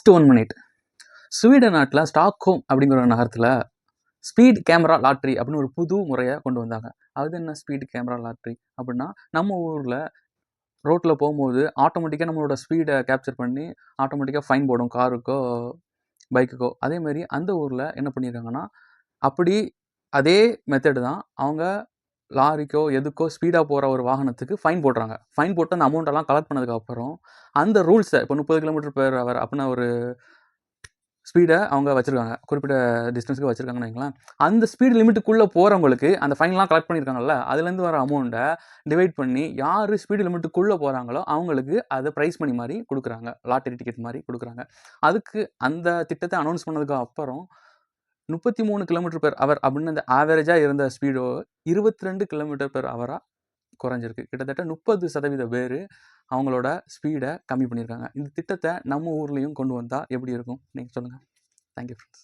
Just 1 minute. Sweden நாட்டில் Stockholm அப்படிங்கிற ஒரு நகரத்தில் ஸ்பீட் கேமரா லாட்ரி அப்படின்னு ஒரு புது முறையை கொண்டு வந்தாங்க. அது என்ன ஸ்பீட் கேமரா லாட்ரி அப்படின்னா, நம்ம ஊரில் ரோட்டில் போகும்போது ஆட்டோமேட்டிக்காக நம்மளோட ஸ்பீடை கேப்சர் பண்ணி ஆட்டோமேட்டிக்காக ஃபைன் போடும் காருக்கோ பைக்குக்கோ. அதேமாதிரி அந்த ஊரில் என்ன பண்ணியிருக்காங்கன்னா, அப்படி அதே மெத்தடு தான் அவங்க லாரிக்கோ எதுக்கோ ஸ்பீடாக போகிற ஒரு வாகனத்துக்கு ஃபைன் போடுறாங்க. ஃபைன் போட்டு அந்த அமௌண்ட்டெல்லாம் கலெக்ட் பண்ணதுக்கப்புறம் அந்த ரூல்ஸை இப்போ 30 km/h அப்படின்னா ஒரு ஸ்பீடை அவங்க வச்சுருக்காங்க, குறிப்பிட்ட டிஸ்டன்ஸுக்கு வச்சுருக்காங்கன்னு வைங்களேன். அந்த ஸ்பீடு லிமிட்டுக்குள்ளே போகிறவங்களுக்கு அந்த ஃபைன்லாம் கலெக்ட் பண்ணியிருக்காங்கல்ல, அதுலேருந்து வர அமௌண்ட்டை டிவைட் பண்ணி யார் ஸ்பீடு லிமிட்டுக்குள்ளே போகிறாங்களோ அவங்களுக்கு அதை ப்ரைஸ் மணி மாதிரி கொடுக்குறாங்க, லாட்டரி டிக்கெட் மாதிரி கொடுக்குறாங்க. அதுக்கு அந்த திட்டத்தை அனௌன்ஸ் பண்ணதுக்கு அப்புறம் 33 km/h அப்படின்னு அந்த ஆவரேஜாக இருந்த ஸ்பீடோ 22 km/h குறைஞ்சிருக்கு. கிட்டத்தட்ட 30% பேர் அவங்களோட ஸ்பீடை கம்மி பண்ணியிருக்காங்க. இந்த திட்டத்தை நம்ம ஊர்லேயும் கொண்டு வந்தால் எப்படி இருக்கும்? நீங்கள் சொல்லுங்கள். Thank you friends.